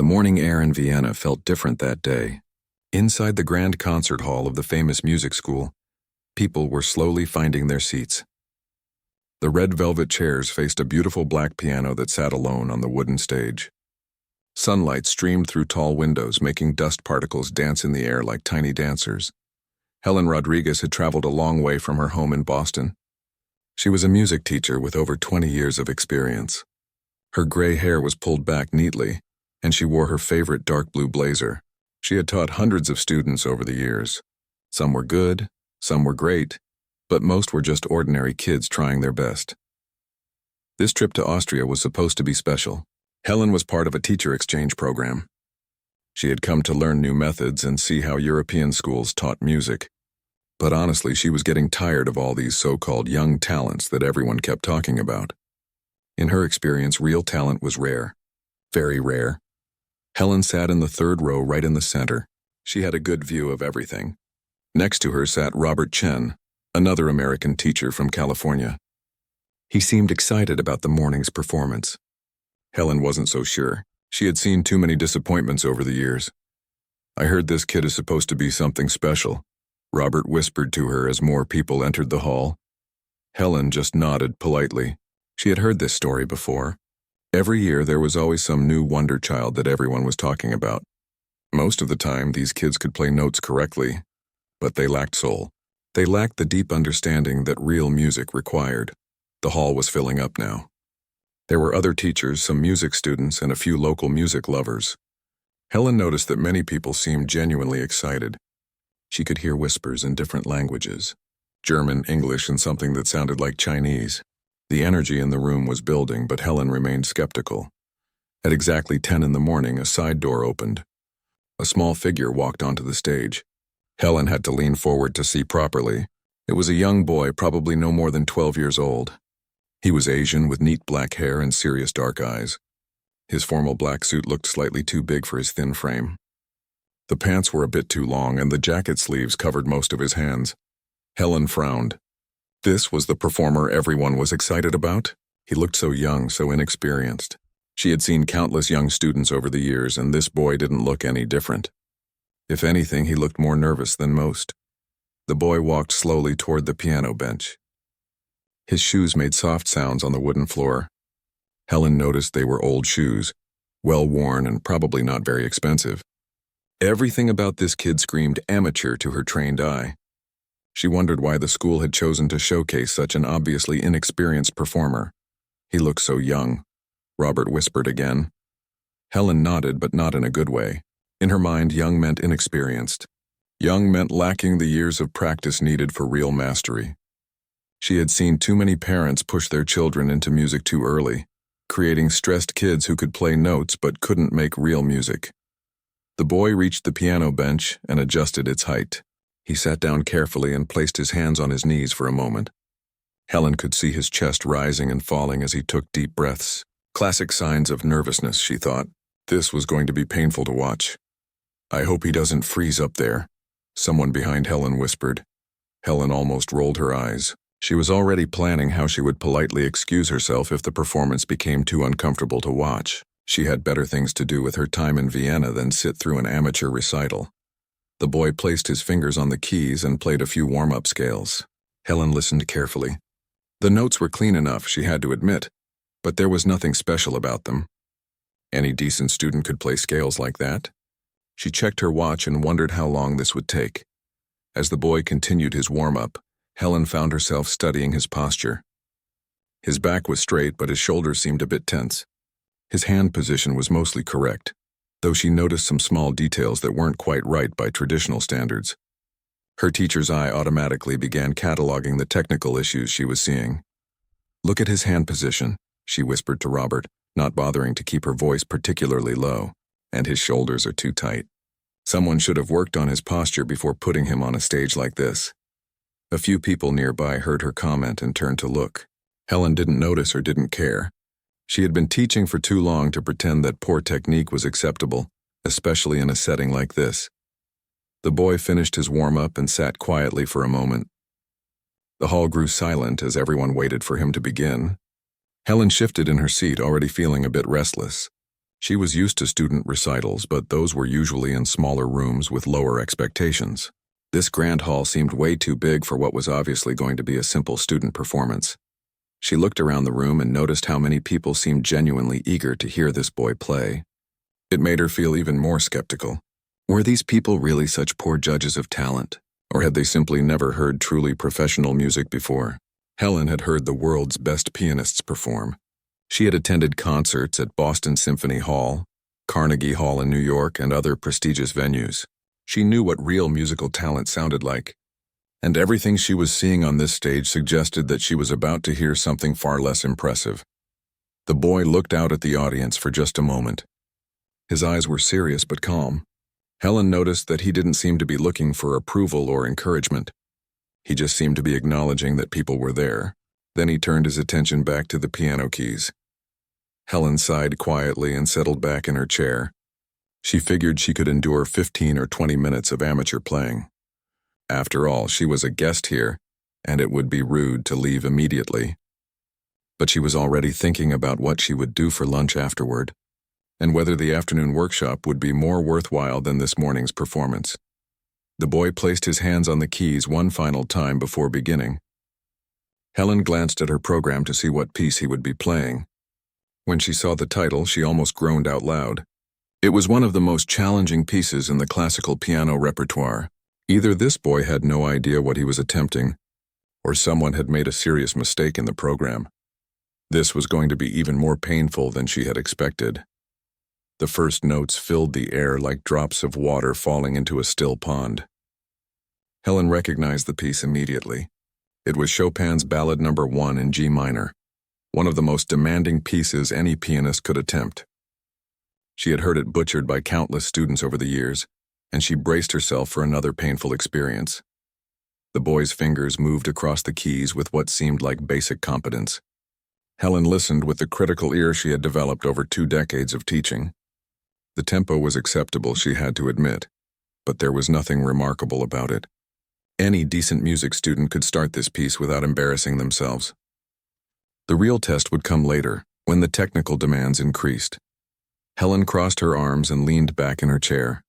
The morning air in Vienna felt different that day. Inside the grand concert hall of the famous music school, people were slowly finding their seats. The red velvet chairs faced a beautiful black piano that sat alone on the wooden stage. Sunlight streamed through tall windows, making dust particles dance in the air like tiny dancers. Helen Rodriguez had traveled a long way from her home in Boston. She was a music teacher with over 20 years of experience. Her gray hair was pulled back neatly, and she wore her favorite dark blue blazer. She had taught hundreds of students over the years. Some were good, some were great, but most were just ordinary kids trying their best. This trip to Austria was supposed to be special. Helen was part of a teacher exchange program. She had come to learn new methods and see how European schools taught music. But honestly, she was getting tired of all these so-called young talents that everyone kept talking about. In her experience, real talent was rare. Very rare. Helen sat in the third row right in the center. She had a good view of everything. Next to her sat Robert Chen, another American teacher from California. He seemed excited about the morning's performance. Helen wasn't so sure. She had seen too many disappointments over the years. "I heard this kid is supposed to be something special," Robert whispered to her as more people entered the hall. Helen just nodded politely. She had heard this story before. Every year there was always some new wonder child that everyone was talking about. Most of the time, these kids could play notes correctly, but they lacked soul. They lacked the deep understanding that real music required. The hall was filling up now. There were other teachers, some music students, and a few local music lovers. Helen noticed that many people seemed genuinely excited. She could hear whispers in different languages: German, English, and something that sounded like Chinese. The energy in the room was building, but Helen remained skeptical. At exactly 10 in the morning, a side door opened. A small figure walked onto the stage. Helen had to lean forward to see properly. It was a young boy, probably no more than 12 years old. He was Asian, with neat black hair and serious dark eyes. His formal black suit looked slightly too big for his thin frame. The pants were a bit too long, and the jacket sleeves covered most of his hands. Helen frowned. This was the performer everyone was excited about? He looked so young, so inexperienced. She had seen countless young students over the years, and this boy didn't look any different. If anything, he looked more nervous than most. The boy walked slowly toward the piano bench. His shoes made soft sounds on the wooden floor. Helen noticed they were old shoes, well worn and probably not very expensive. Everything about this kid screamed amateur to her trained eye. She wondered why the school had chosen to showcase such an obviously inexperienced performer. "He looks so young," Robert whispered again. Helen nodded, but not in a good way. In her mind, young meant inexperienced. Young meant lacking the years of practice needed for real mastery. She had seen too many parents push their children into music too early, creating stressed kids who could play notes but couldn't make real music. The boy reached the piano bench and adjusted its height. He sat down carefully and placed his hands on his knees for a moment. Helen could see his chest rising and falling as he took deep breaths. Classic signs of nervousness, she thought. This was going to be painful to watch. "I hope he doesn't freeze up there," someone behind Helen whispered. Helen almost rolled her eyes. She was already planning how she would politely excuse herself if the performance became too uncomfortable to watch. She had better things to do with her time in Vienna than sit through an amateur recital. The boy placed his fingers on the keys and played a few warm-up scales. Helen listened carefully. The notes were clean enough, she had to admit, but there was nothing special about them. Any decent student could play scales like that. She checked her watch and wondered how long this would take. As the boy continued his warm-up, Helen found herself studying his posture. His back was straight, but his shoulders seemed a bit tense. His hand position was mostly correct, though she noticed some small details that weren't quite right by traditional standards. Her teacher's eye automatically began cataloging the technical issues she was seeing. "Look at his hand position," she whispered to Robert, not bothering to keep her voice particularly low. "And his shoulders are too tight. Someone should have worked on his posture before putting him on a stage like this." A few people nearby heard her comment and turned to look. Helen didn't notice or didn't care. She had been teaching for too long to pretend that poor technique was acceptable, especially in a setting like this. The boy finished his warm-up and sat quietly for a moment. The hall grew silent as everyone waited for him to begin. Helen shifted in her seat, already feeling a bit restless. She was used to student recitals, but those were usually in smaller rooms with lower expectations. This grand hall seemed way too big for what was obviously going to be a simple student performance. She looked around the room and noticed how many people seemed genuinely eager to hear this boy play. It made her feel even more skeptical. Were these people really such poor judges of talent, or had they simply never heard truly professional music before? Helen had heard the world's best pianists perform. She had attended concerts at Boston Symphony Hall, Carnegie Hall in New York, and other prestigious venues. She knew what real musical talent sounded like, and everything she was seeing on this stage suggested that she was about to hear something far less impressive. The boy looked out at the audience for just a moment. His eyes were serious but calm. Helen noticed that he didn't seem to be looking for approval or encouragement. He just seemed to be acknowledging that people were there. Then he turned his attention back to the piano keys. Helen sighed quietly and settled back in her chair. She figured she could endure 15 or 20 minutes of amateur playing. After all, she was a guest here, and it would be rude to leave immediately. But she was already thinking about what she would do for lunch afterward, and whether the afternoon workshop would be more worthwhile than this morning's performance. The boy placed his hands on the keys one final time before beginning. Helen glanced at her program to see what piece he would be playing. When she saw the title, she almost groaned out loud. It was one of the most challenging pieces in the classical piano repertoire. Either this boy had no idea what he was attempting, or someone had made a serious mistake in the program. This was going to be even more painful than she had expected. The first notes filled the air like drops of water falling into a still pond. Helen recognized the piece immediately. It was Chopin's Ballad No. 1 in G minor, one of the most demanding pieces any pianist could attempt. She had heard it butchered by countless students over the years, and she braced herself for another painful experience. The boy's fingers moved across the keys with what seemed like basic competence. Helen listened with the critical ear she had developed over 2 decades of teaching. The tempo was acceptable, she had to admit, but there was nothing remarkable about it. Any decent music student could start this piece without embarrassing themselves. The real test would come later, when the technical demands increased. Helen crossed her arms and leaned back in her chair.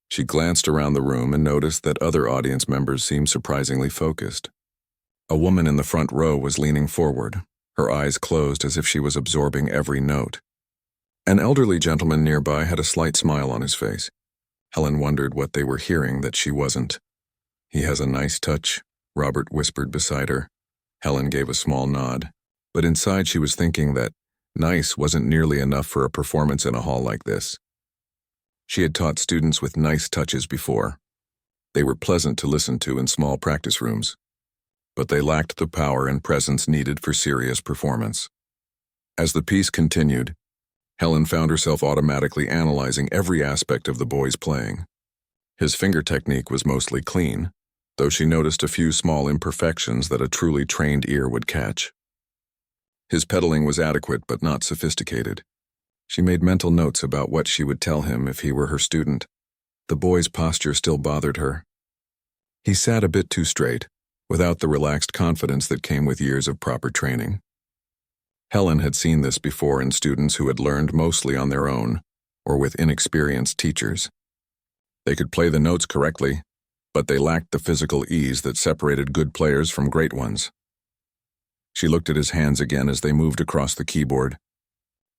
She glanced around the room and noticed that other audience members seemed surprisingly focused. A woman in the front row was leaning forward, her eyes closed as if she was absorbing every note. An elderly gentleman nearby had a slight smile on his face. Helen wondered what they were hearing that she wasn't. "He has a nice touch," Robert whispered beside her. Helen gave a small nod, but inside she was thinking that nice wasn't nearly enough for a performance in a hall like this. She had taught students with nice touches before. They were pleasant to listen to in small practice rooms, but they lacked the power and presence needed for serious performance. As the piece continued, Helen found herself automatically analyzing every aspect of the boy's playing. His finger technique was mostly clean, though she noticed a few small imperfections that a truly trained ear would catch. His pedaling was adequate but not sophisticated. She made mental notes about what she would tell him if he were her student. The boy's posture still bothered her. He sat a bit too straight, without the relaxed confidence that came with years of proper training. Helen had seen this before in students who had learned mostly on their own, or with inexperienced teachers. They could play the notes correctly, but they lacked the physical ease that separated good players from great ones. She looked at his hands again as they moved across the keyboard.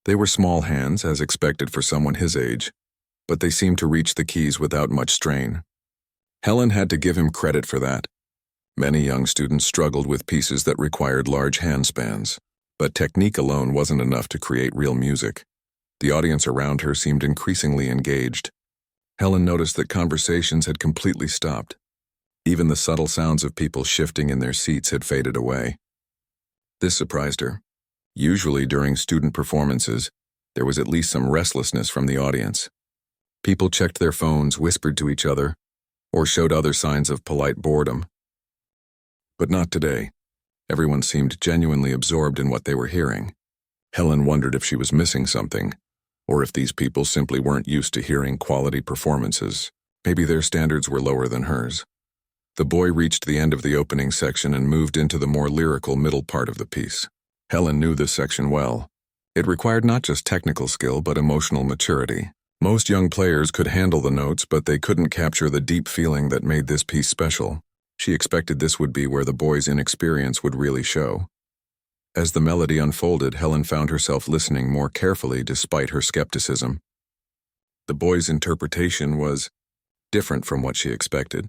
They were small hands, as expected for someone his age, but they seemed to reach the keys without much strain. Helen had to give him credit for that. Many young students struggled with pieces that required large handspans, but technique alone wasn't enough to create real music. The audience around her seemed increasingly engaged. Helen noticed that conversations had completely stopped. Even the subtle sounds of people shifting in their seats had faded away. This surprised her. Usually during student performances, there was at least some restlessness from the audience. People checked their phones, whispered to each other, or showed other signs of polite boredom. But not today. Everyone seemed genuinely absorbed in what they were hearing. Helen wondered if she was missing something, or if these people simply weren't used to hearing quality performances. Maybe their standards were lower than hers. The boy reached the end of the opening section and moved into the more lyrical middle part of the piece. Helen knew this section well. It required not just technical skill but emotional maturity. Most young players could handle the notes, but they couldn't capture the deep feeling that made this piece special. She expected this would be where the boy's inexperience would really show. As the melody unfolded, Helen found herself listening more carefully despite her skepticism. The boy's interpretation was different from what she expected.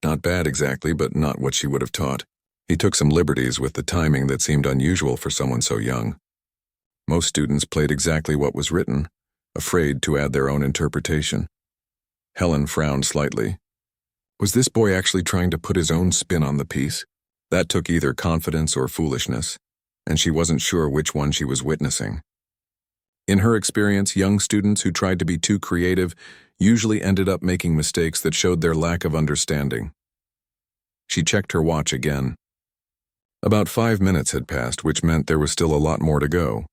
Not bad exactly, but not what she would have taught. He took some liberties with the timing that seemed unusual for someone so young. Most students played exactly what was written, afraid to add their own interpretation. Helen frowned slightly. Was this boy actually trying to put his own spin on the piece? That took either confidence or foolishness, and she wasn't sure which one she was witnessing. In her experience, young students who tried to be too creative usually ended up making mistakes that showed their lack of understanding. She checked her watch again. About 5 minutes had passed, which meant there was still a lot more to go.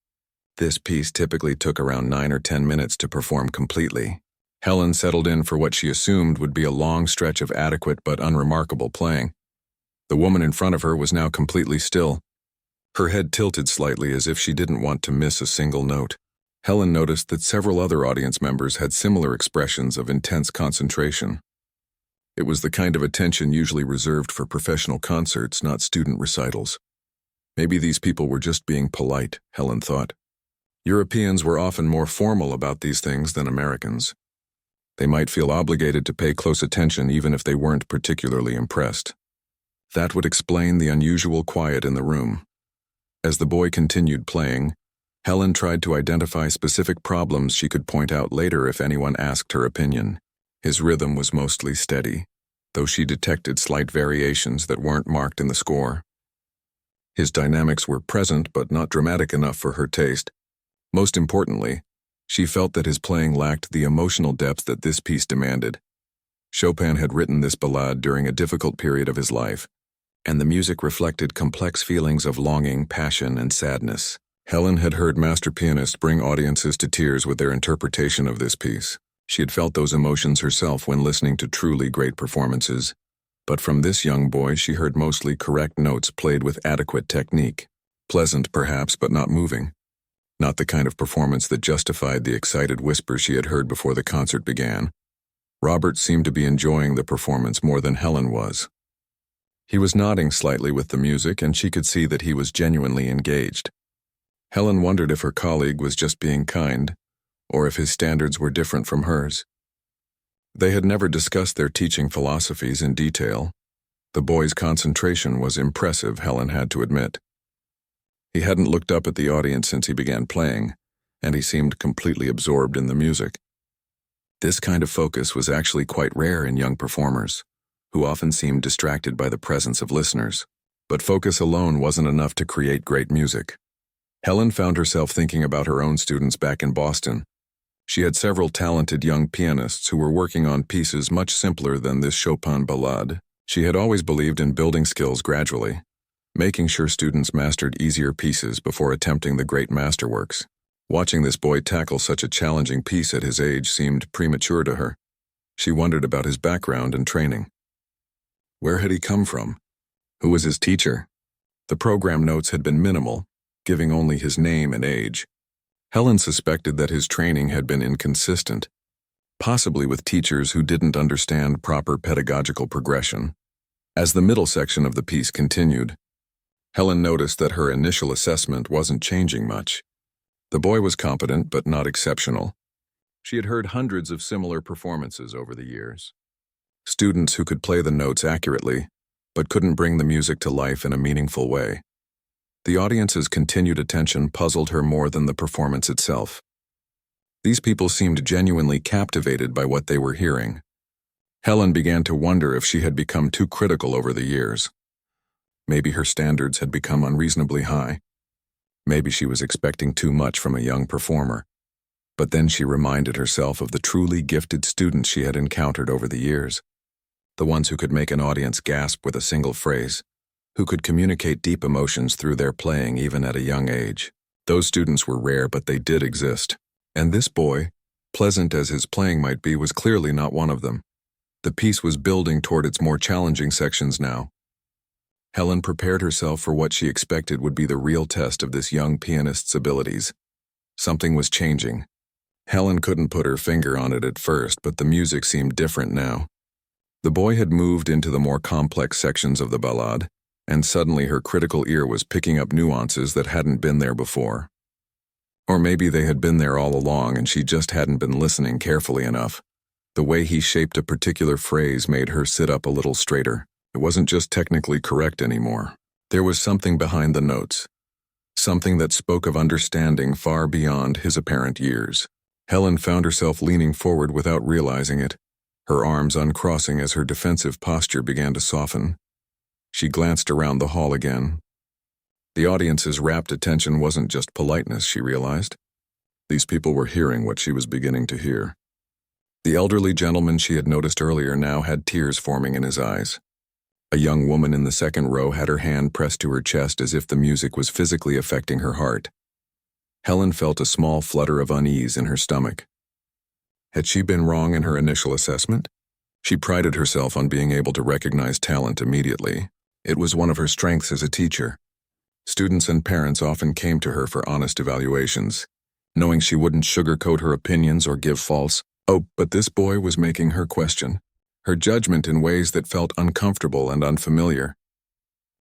This piece typically took around 9 or 10 minutes to perform completely. Helen settled in for what she assumed would be a long stretch of adequate but unremarkable playing. The woman in front of her was now completely still, her head tilted slightly as if she didn't want to miss a single note. Helen noticed that several other audience members had similar expressions of intense concentration. It was the kind of attention usually reserved for professional concerts, not student recitals. Maybe these people were just being polite, Helen thought. Europeans were often more formal about these things than Americans. They might feel obligated to pay close attention even if they weren't particularly impressed. That would explain the unusual quiet in the room. As the boy continued playing, Helen tried to identify specific problems she could point out later if anyone asked her opinion. His rhythm was mostly steady, though she detected slight variations that weren't marked in the score. His dynamics were present but not dramatic enough for her taste. Most importantly, she felt that his playing lacked the emotional depth that this piece demanded. Chopin had written this ballade during a difficult period of his life, and the music reflected complex feelings of longing, passion, and sadness. Helen had heard master pianists bring audiences to tears with their interpretation of this piece. She had felt those emotions herself when listening to truly great performances. But from this young boy, she heard mostly correct notes played with adequate technique. Pleasant, perhaps, but not moving. Not the kind of performance that justified the excited whispers she had heard before the concert began. Robert seemed to be enjoying the performance more than Helen was. He was nodding slightly with the music, and she could see that he was genuinely engaged. Helen wondered if her colleague was just being kind, or if his standards were different from hers. They had never discussed their teaching philosophies in detail. The boy's concentration was impressive, Helen had to admit. He hadn't looked up at the audience since he began playing, and he seemed completely absorbed in the music. This kind of focus was actually quite rare in young performers, who often seemed distracted by the presence of listeners. But focus alone wasn't enough to create great music. Helen found herself thinking about her own students back in Boston. She had several talented young pianists who were working on pieces much simpler than this Chopin ballade. She had always believed in building skills gradually, making sure students mastered easier pieces before attempting the great masterworks. Watching this boy tackle such a challenging piece at his age seemed premature to her. She wondered about his background and training. Where had he come from? Who was his teacher? The program notes had been minimal, giving only his name and age. Helen suspected that his training had been inconsistent, possibly with teachers who didn't understand proper pedagogical progression. As the middle section of the piece continued, Helen noticed that her initial assessment wasn't changing much. The boy was competent but not exceptional. She had heard hundreds of similar performances over the years. Students who could play the notes accurately, but couldn't bring the music to life in a meaningful way. The audience's continued attention puzzled her more than the performance itself. These people seemed genuinely captivated by what they were hearing. Helen began to wonder if she had become too critical over the years. Maybe her standards had become unreasonably high. Maybe she was expecting too much from a young performer. But then she reminded herself of the truly gifted students she had encountered over the years. The ones who could make an audience gasp with a single phrase, who could communicate deep emotions through their playing even at a young age. Those students were rare, but they did exist. And this boy, pleasant as his playing might be, was clearly not one of them. The piece was building toward its more challenging sections now. Helen prepared herself for what she expected would be the real test of this young pianist's abilities. Something was changing. Helen couldn't put her finger on it at first, but the music seemed different now. The boy had moved into the more complex sections of the ballade, and suddenly her critical ear was picking up nuances that hadn't been there before. Or maybe they had been there all along and she just hadn't been listening carefully enough. The way he shaped a particular phrase made her sit up a little straighter. It wasn't just technically correct anymore. There was something behind the notes. Something that spoke of understanding far beyond his apparent years. Helen found herself leaning forward without realizing it, her arms uncrossing as her defensive posture began to soften. She glanced around the hall again. The audience's rapt attention wasn't just politeness, she realized. These people were hearing what she was beginning to hear. The elderly gentleman she had noticed earlier now had tears forming in his eyes. A young woman in the second row had her hand pressed to her chest as if the music was physically affecting her heart. Helen felt a small flutter of unease in her stomach. Had she been wrong in her initial assessment? She prided herself on being able to recognize talent immediately. It was one of her strengths as a teacher. Students and parents often came to her for honest evaluations, knowing she wouldn't sugarcoat her opinions or give false, but this boy was making her question her judgment in ways that felt uncomfortable and unfamiliar.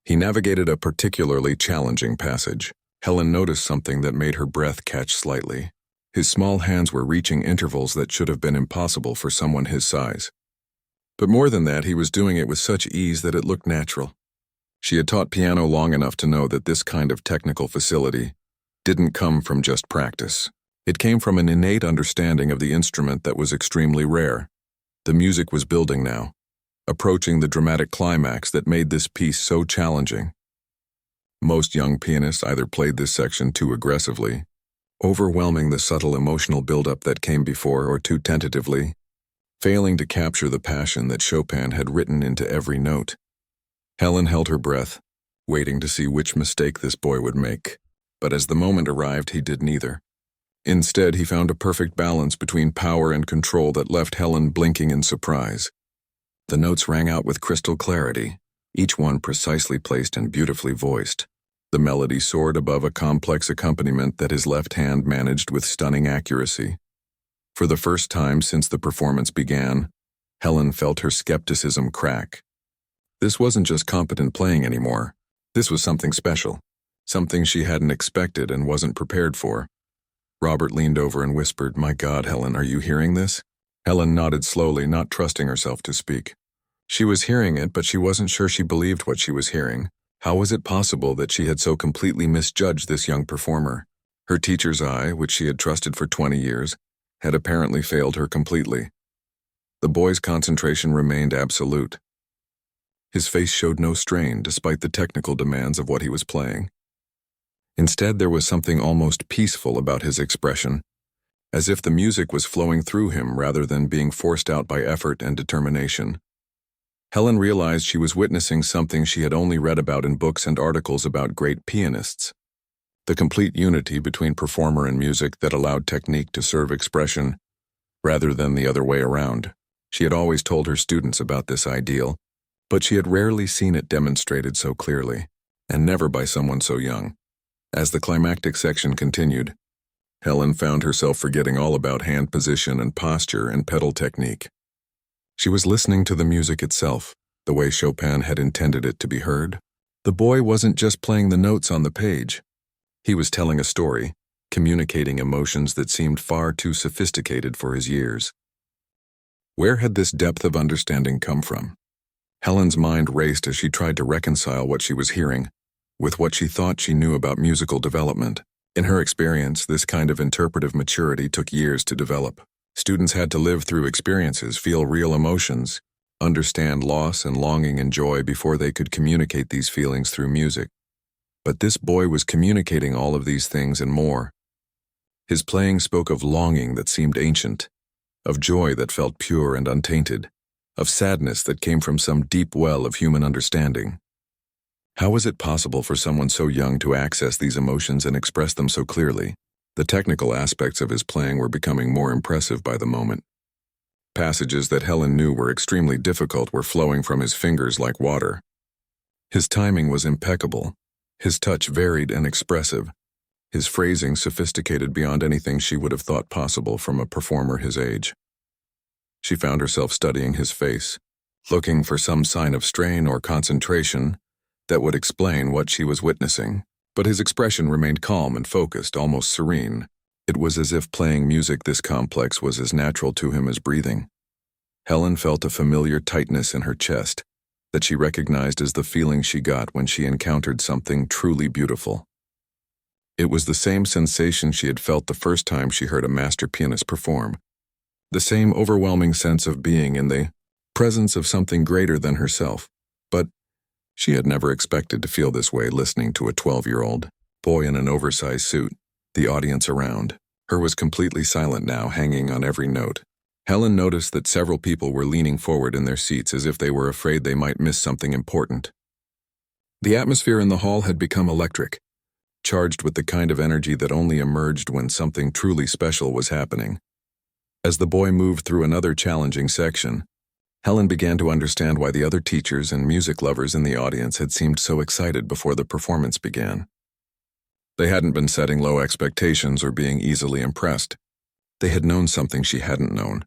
He navigated a particularly challenging passage. Helen noticed something that made her breath catch slightly. His small hands were reaching intervals that should have been impossible for someone his size. But more than that, he was doing it with such ease that it looked natural. She had taught piano long enough to know that this kind of technical facility didn't come from just practice. It came from an innate understanding of the instrument that was extremely rare. The music was building now, approaching the dramatic climax that made this piece so challenging. Most young pianists either played this section too aggressively, overwhelming the subtle emotional buildup that came before, or too tentatively, failing to capture the passion that Chopin had written into every note. Helen held her breath, waiting to see which mistake this boy would make. But as the moment arrived, he did neither. Instead, he found a perfect balance between power and control that left Helen blinking in surprise. The notes rang out with crystal clarity, each one precisely placed and beautifully voiced. The melody soared above a complex accompaniment that his left hand managed with stunning accuracy. For the first time since the performance began, Helen felt her skepticism crack. This wasn't just competent playing anymore. This was something special, something she hadn't expected and wasn't prepared for. Robert leaned over and whispered, "My God, Helen, are you hearing this?" Helen nodded slowly, not trusting herself to speak. She was hearing it, but she wasn't sure she believed what she was hearing. How was it possible that she had so completely misjudged this young performer? Her teacher's eye, which she had trusted for 20 years, had apparently failed her completely. The boy's concentration remained absolute. His face showed no strain despite the technical demands of what he was playing. Instead, there was something almost peaceful about his expression, as if the music was flowing through him rather than being forced out by effort and determination. Helen realized she was witnessing something she had only read about in books and articles about great pianists. The complete unity between performer and music that allowed technique to serve expression, rather than the other way around. She had always told her students about this ideal, but she had rarely seen it demonstrated so clearly, and never by someone so young. As the climactic section continued, Helen found herself forgetting all about hand position and posture and pedal technique. She was listening to the music itself, the way Chopin had intended it to be heard. The boy wasn't just playing the notes on the page. He was telling a story, communicating emotions that seemed far too sophisticated for his years. Where had this depth of understanding come from? Helen's mind raced as she tried to reconcile what she was hearing with what she thought she knew about musical development. In her experience, this kind of interpretive maturity took years to develop. Students had to live through experiences, feel real emotions, understand loss and longing and joy before they could communicate these feelings through music. But this boy was communicating all of these things and more. His playing spoke of longing that seemed ancient, of joy that felt pure and untainted, of sadness that came from some deep well of human understanding. How was it possible for someone so young to access these emotions and express them so clearly? The technical aspects of his playing were becoming more impressive by the moment. Passages that Helen knew were extremely difficult were flowing from his fingers like water. His timing was impeccable, his touch varied and expressive, his phrasing sophisticated beyond anything she would have thought possible from a performer his age. She found herself studying his face, looking for some sign of strain or concentration that would explain what she was witnessing, but his expression remained calm and focused, almost serene. It was as if playing music this complex was as natural to him as breathing. Helen felt a familiar tightness in her chest that she recognized as the feeling she got when she encountered something truly beautiful. It was the same sensation she had felt the first time she heard a master pianist perform, the same overwhelming sense of being in the presence of something greater than herself. But she had never expected to feel this way listening to a 12-year-old boy in an oversized suit. The audience around her was completely silent now, hanging on every note. Helen noticed that several people were leaning forward in their seats as if they were afraid they might miss something important. The atmosphere in the hall had become electric, charged with the kind of energy that only emerged when something truly special was happening. As the boy moved through another challenging section, Helen began to understand why the other teachers and music lovers in the audience had seemed so excited before the performance began. They hadn't been setting low expectations or being easily impressed. They had known something she hadn't known.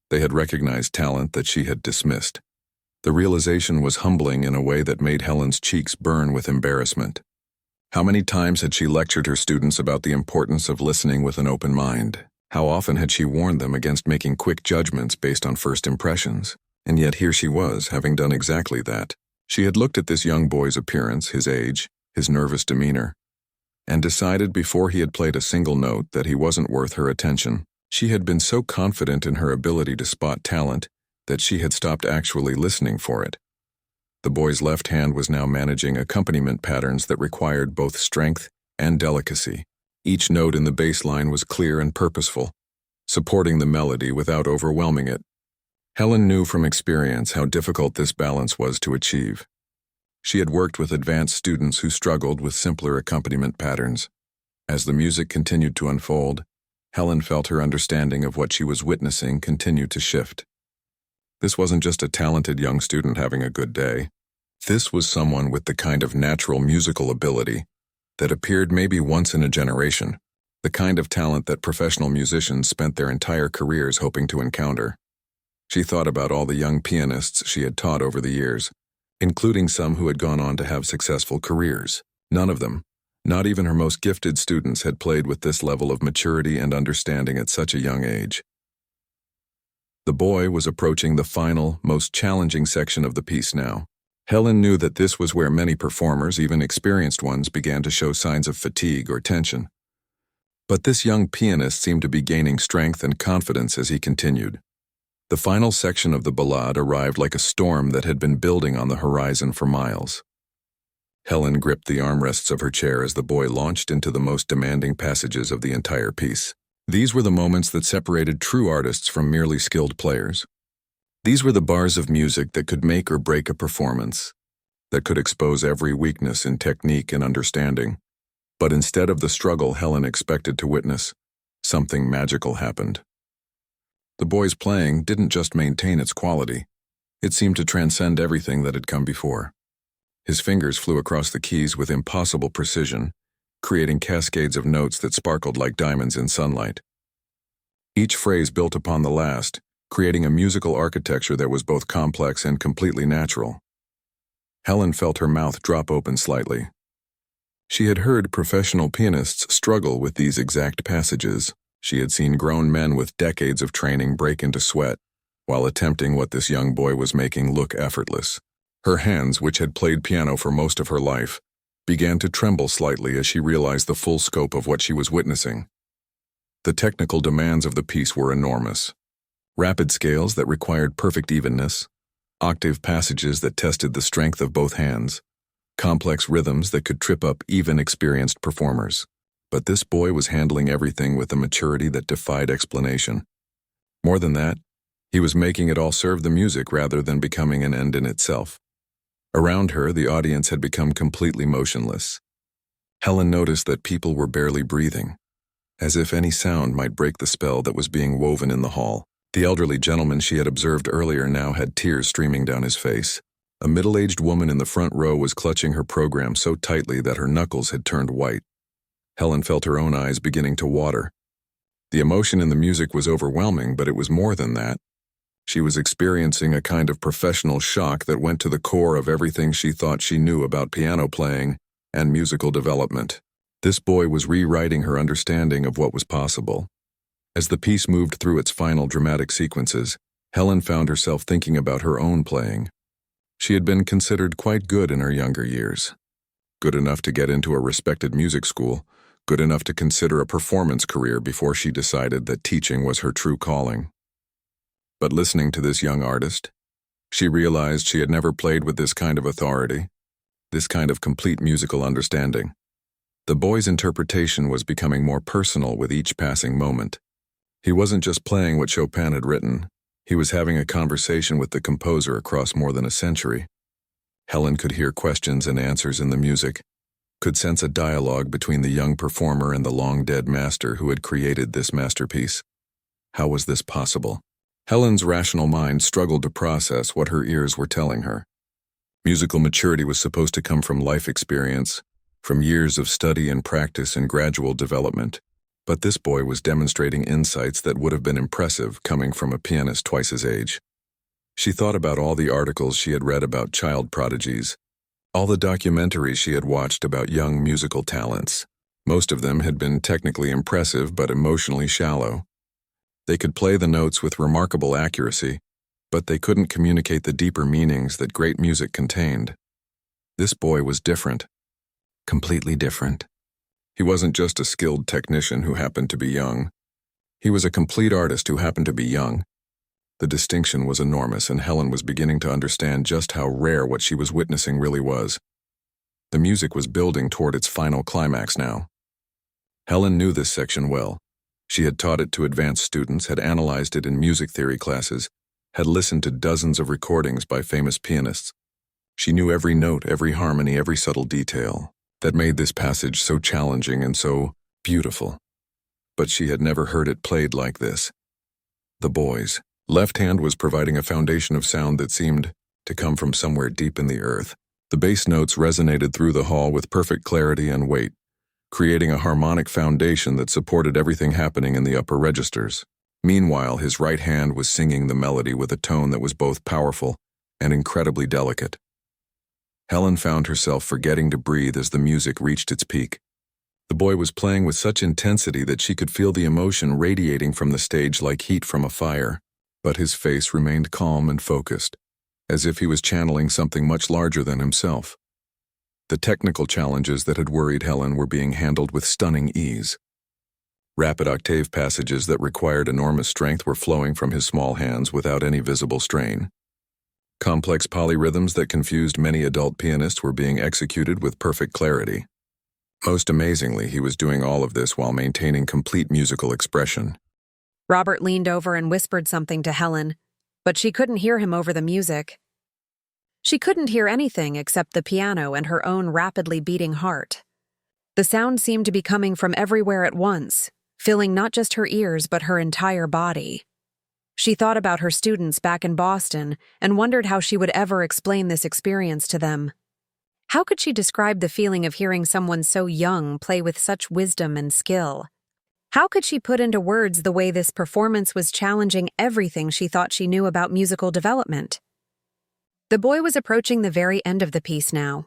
They had recognized talent that she had dismissed. The realization was humbling in a way that made Helen's cheeks burn with embarrassment. How many times had she lectured her students about the importance of listening with an open mind? How often had she warned them against making quick judgments based on first impressions? And yet here she was, having done exactly that. She had looked at this young boy's appearance, his age, his nervous demeanor, and decided before he had played a single note that he wasn't worth her attention. She had been so confident in her ability to spot talent that she had stopped actually listening for it. The boy's left hand was now managing accompaniment patterns that required both strength and delicacy. Each note in the bass line was clear and purposeful, supporting the melody without overwhelming it. Helen knew from experience how difficult this balance was to achieve. She had worked with advanced students who struggled with simpler accompaniment patterns. As the music continued to unfold, Helen felt her understanding of what she was witnessing continue to shift. This wasn't just a talented young student having a good day. This was someone with the kind of natural musical ability that appeared maybe once in a generation, the kind of talent that professional musicians spent their entire careers hoping to encounter. She thought about all the young pianists she had taught over the years, including some who had gone on to have successful careers. None of them, not even her most gifted students, had played with this level of maturity and understanding at such a young age. The boy was approaching the final, most challenging section of the piece now. Helen knew that this was where many performers, even experienced ones, began to show signs of fatigue or tension. But this young pianist seemed to be gaining strength and confidence as he continued. The final section of the ballade arrived like a storm that had been building on the horizon for miles. Helen gripped the armrests of her chair as the boy launched into the most demanding passages of the entire piece. These were the moments that separated true artists from merely skilled players. These were the bars of music that could make or break a performance, that could expose every weakness in technique and understanding. But instead of the struggle Helen expected to witness, something magical happened. The boy's playing didn't just maintain its quality, it seemed to transcend everything that had come before. His fingers flew across the keys with impossible precision, creating cascades of notes that sparkled like diamonds in sunlight. Each phrase built upon the last, creating a musical architecture that was both complex and completely natural. Helen felt her mouth drop open slightly. She had heard professional pianists struggle with these exact passages. She had seen grown men with decades of training break into sweat while attempting what this young boy was making look effortless. Her hands, which had played piano for most of her life, began to tremble slightly as she realized the full scope of what she was witnessing. The technical demands of the piece were enormous. Rapid scales that required perfect evenness, octave passages that tested the strength of both hands, complex rhythms that could trip up even experienced performers. But this boy was handling everything with a maturity that defied explanation. More than that, he was making it all serve the music rather than becoming an end in itself. Around her, the audience had become completely motionless. Helen noticed that people were barely breathing, as if any sound might break the spell that was being woven in the hall. The elderly gentleman she had observed earlier now had tears streaming down his face. A middle-aged woman in the front row was clutching her program so tightly that her knuckles had turned white. Helen felt her own eyes beginning to water. The emotion in the music was overwhelming, but it was more than that. She was experiencing a kind of professional shock that went to the core of everything she thought she knew about piano playing and musical development. This boy was rewriting her understanding of what was possible. As the piece moved through its final dramatic sequences, Helen found herself thinking about her own playing. She had been considered quite good in her younger years. Good enough to get into a respected music school, good enough to consider a performance career before she decided that teaching was her true calling. But listening to this young artist, she realized she had never played with this kind of authority, this kind of complete musical understanding. The boy's interpretation was becoming more personal with each passing moment. He wasn't just playing what Chopin had written, he was having a conversation with the composer across more than a century. Helen could hear questions and answers in the music, could sense a dialogue between the young performer and the long-dead master who had created this masterpiece. How was this possible? Helen's rational mind struggled to process what her ears were telling her. Musical maturity was supposed to come from life experience, from years of study and practice and gradual development. But this boy was demonstrating insights that would have been impressive coming from a pianist twice his age. She thought about all the articles she had read about child prodigies, all the documentaries she had watched about young musical talents. Most of them had been technically impressive but emotionally shallow. They could play the notes with remarkable accuracy, but they couldn't communicate the deeper meanings that great music contained. This boy was different, completely different. He wasn't just a skilled technician who happened to be young. He was a complete artist who happened to be young. The distinction was enormous, and Helen was beginning to understand just how rare what she was witnessing really was. The music was building toward its final climax now. Helen knew this section well. She had taught it to advanced students, had analyzed it in music theory classes, had listened to dozens of recordings by famous pianists. She knew every note, every harmony, every subtle detail that made this passage so challenging and so beautiful. But she had never heard it played like this. The boy's left hand was providing a foundation of sound that seemed to come from somewhere deep in the earth. The bass notes resonated through the hall with perfect clarity and weight, creating a harmonic foundation that supported everything happening in the upper registers. Meanwhile, his right hand was singing the melody with a tone that was both powerful and incredibly delicate. Helen found herself forgetting to breathe as the music reached its peak. The boy was playing with such intensity that she could feel the emotion radiating from the stage like heat from a fire, but his face remained calm and focused, as if he was channeling something much larger than himself. The technical challenges that had worried Helen were being handled with stunning ease. Rapid octave passages that required enormous strength were flowing from his small hands without any visible strain. Complex polyrhythms that confused many adult pianists were being executed with perfect clarity. Most amazingly, he was doing all of this while maintaining complete musical expression. Robert leaned over and whispered something to Helen, but she couldn't hear him over the music. She couldn't hear anything except the piano and her own rapidly beating heart. The sound seemed to be coming from everywhere at once, filling not just her ears but her entire body. She thought about her students back in Boston and wondered how she would ever explain this experience to them. How could she describe the feeling of hearing someone so young play with such wisdom and skill? How could she put into words the way this performance was challenging everything she thought she knew about musical development? The boy was approaching the very end of the piece now.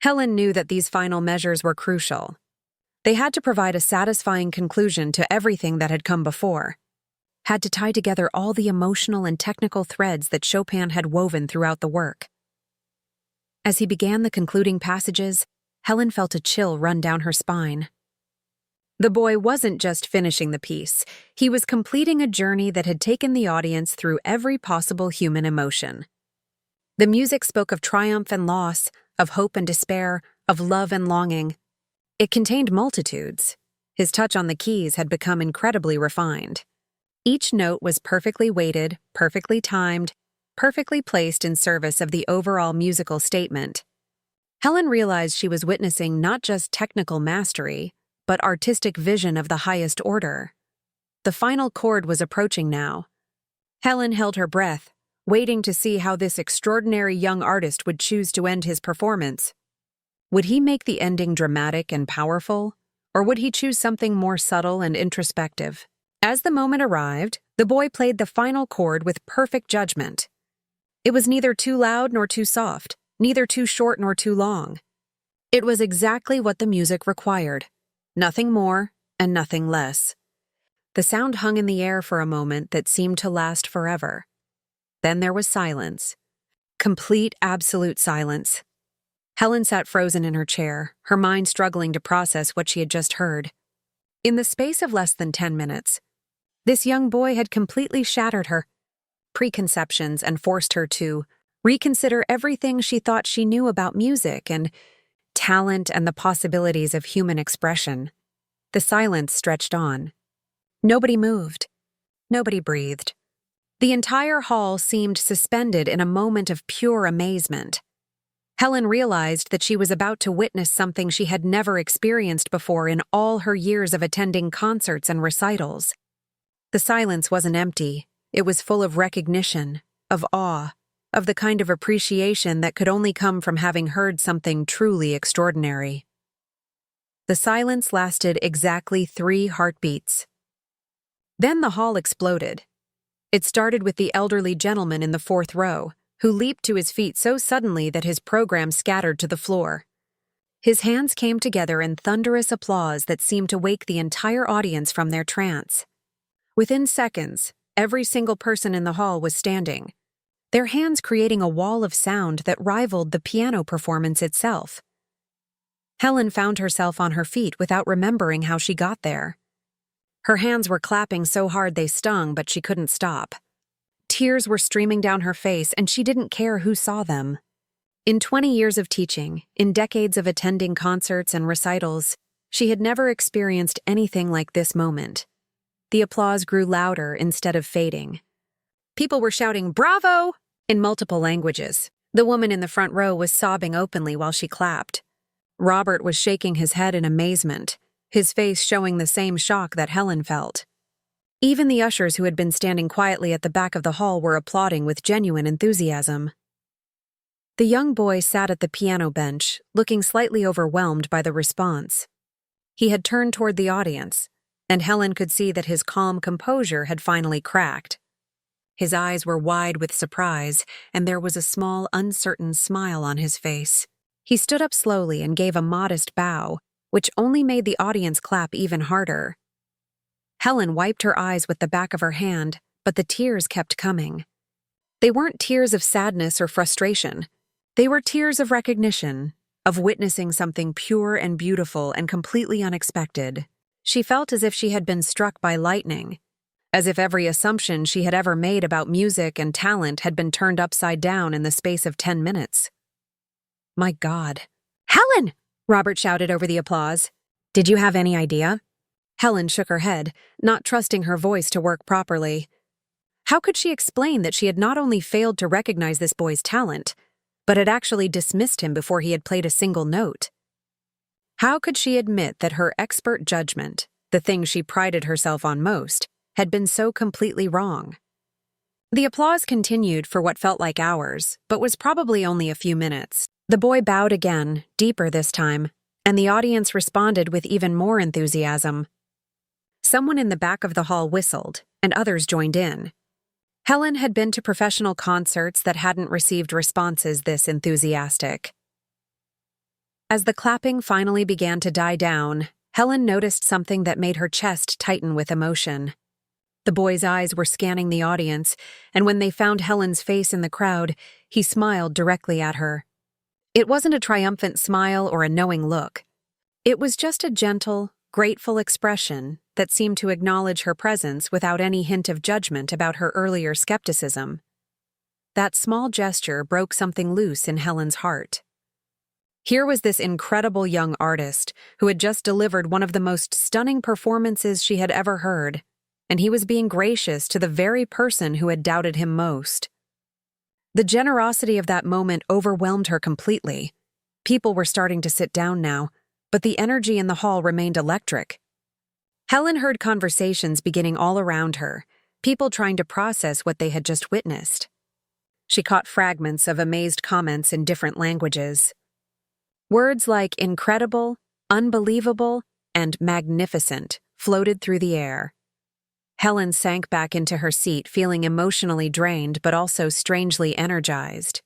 Helen knew that these final measures were crucial. They had to provide a satisfying conclusion to everything that had come before, had to tie together all the emotional and technical threads that Chopin had woven throughout the work. As he began the concluding passages, Helen felt a chill run down her spine. The boy wasn't just finishing the piece, he was completing a journey that had taken the audience through every possible human emotion. The music spoke of triumph and loss, of hope and despair, of love and longing. It contained multitudes. His touch on the keys had become incredibly refined. Each note was perfectly weighted, perfectly timed, perfectly placed in service of the overall musical statement. Helen realized she was witnessing not just technical mastery, but artistic vision of the highest order. The final chord was approaching now. Helen held her breath, waiting to see how this extraordinary young artist would choose to end his performance. Would he make the ending dramatic and powerful, Or would he choose something more subtle and introspective? As the moment arrived, the boy played the final chord with perfect judgment. It was neither too loud nor too soft, neither too short nor too long. It was exactly what the music required. Nothing more and nothing less. The sound hung in the air for a moment that seemed to last forever. Then there was silence. Complete, absolute silence. Helen sat frozen in her chair, her mind struggling to process what she had just heard. In the space of less than 10 minutes, this young boy had completely shattered her preconceptions and forced her to reconsider everything she thought she knew about music and talent and the possibilities of human expression. The silence stretched on. Nobody moved. Nobody breathed. The entire hall seemed suspended in a moment of pure amazement. Helen realized that she was about to witness something she had never experienced before in all her years of attending concerts and recitals. The silence wasn't empty. It was full of recognition, of awe, of the kind of appreciation that could only come from having heard something truly extraordinary. The silence lasted exactly 3 heartbeats. Then the hall exploded. It started with the elderly gentleman in the 4th row, who leaped to his feet so suddenly that his program scattered to the floor. His hands came together in thunderous applause that seemed to wake the entire audience from their trance. Within seconds, every single person in the hall was standing, their hands creating a wall of sound that rivaled the piano performance itself. Helen found herself on her feet without remembering how she got there. Her hands were clapping so hard they stung, but she couldn't stop. Tears were streaming down her face, and she didn't care who saw them. In 20 years of teaching, in decades of attending concerts and recitals, she had never experienced anything like this moment. The applause grew louder instead of fading. People were shouting, "Bravo!" in multiple languages. The woman in the front row was sobbing openly while she clapped. Robert was shaking his head in amazement, his face showing the same shock that Helen felt. Even the ushers who had been standing quietly at the back of the hall were applauding with genuine enthusiasm. The young boy sat at the piano bench, looking slightly overwhelmed by the response. He had turned toward the audience, and Helen could see that his calm composure had finally cracked. His eyes were wide with surprise, and there was a small, uncertain smile on his face. He stood up slowly and gave a modest bow, which only made the audience clap even harder. Helen wiped her eyes with the back of her hand, but the tears kept coming. They weren't tears of sadness or frustration. They were tears of recognition, of witnessing something pure and beautiful and completely unexpected. She felt as if she had been struck by lightning, as if every assumption she had ever made about music and talent had been turned upside down in the space of 10 minutes. My God. "Helen!" Robert shouted over the applause. "Did you have any idea?" Helen shook her head, not trusting her voice to work properly. How could she explain that she had not only failed to recognize this boy's talent, but had actually dismissed him before he had played a single note? How could she admit that her expert judgment, the thing she prided herself on most, had been so completely wrong? The applause continued for what felt like hours, but was probably only a few minutes. The boy bowed again, deeper this time, and the audience responded with even more enthusiasm. Someone in the back of the hall whistled, and others joined in. Helen had been to professional concerts that hadn't received responses this enthusiastic. As the clapping finally began to die down, Helen noticed something that made her chest tighten with emotion. The boy's eyes were scanning the audience, and when they found Helen's face in the crowd, he smiled directly at her. It wasn't a triumphant smile or a knowing look. It was just a gentle, grateful expression that seemed to acknowledge her presence without any hint of judgment about her earlier skepticism. That small gesture broke something loose in Helen's heart. Here was this incredible young artist who had just delivered one of the most stunning performances she had ever heard, and he was being gracious to the very person who had doubted him most. The generosity of that moment overwhelmed her completely. People were starting to sit down now, but the energy in the hall remained electric. Helen heard conversations beginning all around her, people trying to process what they had just witnessed. She caught fragments of amazed comments in different languages. Words like incredible, unbelievable, and magnificent, floated through the air. Helen sank back into her seat, feeling emotionally drained but also strangely energized.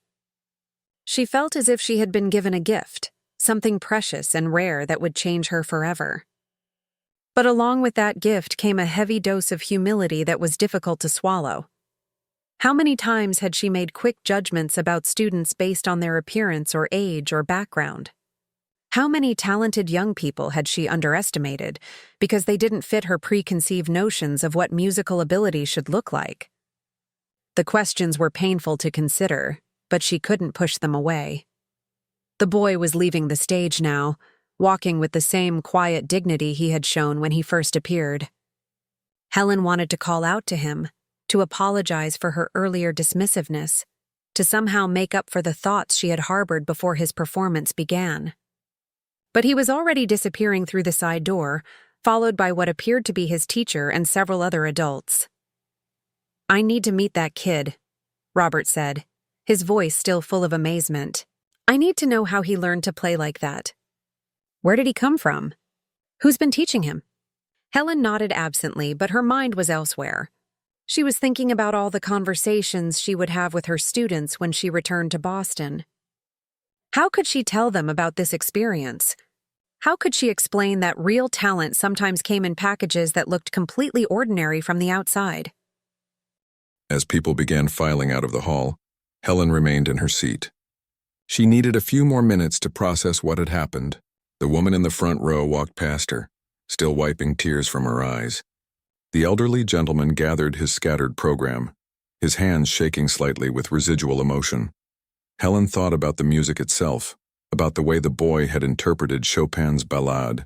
She felt as if she had been given a gift, something precious and rare that would change her forever. But along with that gift came a heavy dose of humility that was difficult to swallow. How many times had she made quick judgments about students based on their appearance or age or background? How many talented young people had she underestimated because they didn't fit her preconceived notions of what musical ability should look like? The questions were painful to consider, but she couldn't push them away. The boy was leaving the stage now, walking with the same quiet dignity he had shown when he first appeared. Helen wanted to call out to him, to apologize for her earlier dismissiveness, to somehow make up for the thoughts she had harbored before his performance began. But he was already disappearing through the side door, followed by what appeared to be his teacher and several other adults. "I need to meet that kid," Robert said, his voice still full of amazement. "I need to know how he learned to play like that. Where did he come from? Who's been teaching him?" Helen nodded absently, but her mind was elsewhere. She was thinking about all the conversations she would have with her students when she returned to Boston. How could she tell them about this experience? How could she explain that real talent sometimes came in packages that looked completely ordinary from the outside? As people began filing out of the hall, Helen remained in her seat. She needed a few more minutes to process what had happened. The woman in the front row walked past her, still wiping tears from her eyes. The elderly gentleman gathered his scattered program, his hands shaking slightly with residual emotion. Helen thought about the music itself, about the way the boy had interpreted Chopin's ballade.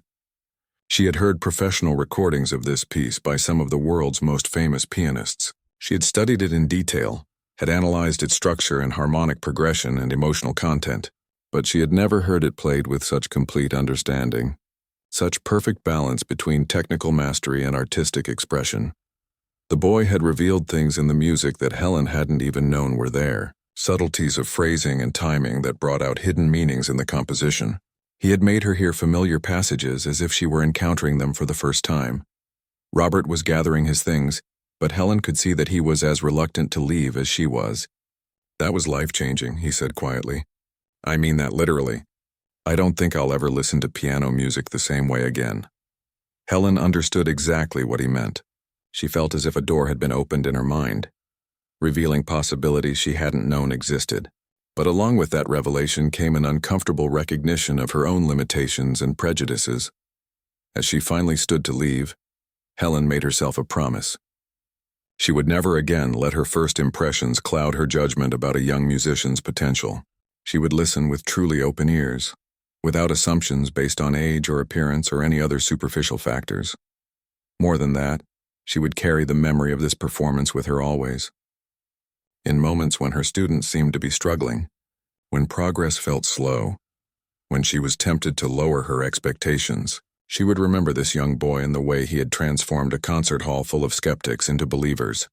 She had heard professional recordings of this piece by some of the world's most famous pianists. She had studied it in detail, had analyzed its structure and harmonic progression and emotional content, but she had never heard it played with such complete understanding, such perfect balance between technical mastery and artistic expression. The boy had revealed things in the music that Helen hadn't even known were there, subtleties of phrasing and timing that brought out hidden meanings in the composition. He had made her hear familiar passages as if she were encountering them for the first time. Robert was gathering his things, but Helen could see that he was as reluctant to leave as she was. "That was life-changing," he said quietly. "I mean that literally. I don't think I'll ever listen to piano music the same way again." Helen understood exactly what he meant. She felt as if a door had been opened in her mind, revealing possibilities she hadn't known existed. But along with that revelation came an uncomfortable recognition of her own limitations and prejudices. As she finally stood to leave, Helen made herself a promise. She would never again let her first impressions cloud her judgment about a young musician's potential. She would listen with truly open ears, without assumptions based on age or appearance or any other superficial factors. More than that, she would carry the memory of this performance with her always. In moments when her students seemed to be struggling, when progress felt slow, when she was tempted to lower her expectations, she would remember this young boy and the way he had transformed a concert hall full of skeptics into believers.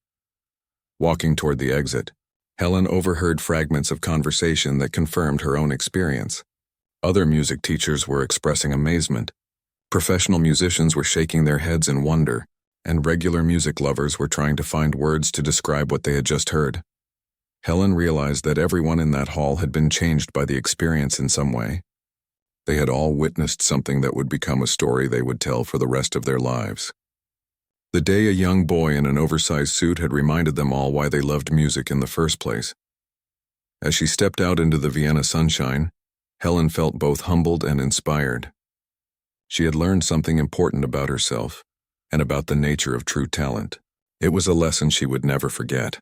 Walking toward the exit, Helen overheard fragments of conversation that confirmed her own experience. Other music teachers were expressing amazement. Professional musicians were shaking their heads in wonder, and regular music lovers were trying to find words to describe what they had just heard. Helen realized that everyone in that hall had been changed by the experience in some way. They had all witnessed something that would become a story they would tell for the rest of their lives. The day a young boy in an oversized suit had reminded them all why they loved music in the first place. As she stepped out into the Vienna sunshine, Helen felt both humbled and inspired. She had learned something important about herself and about the nature of true talent. It was a lesson she would never forget.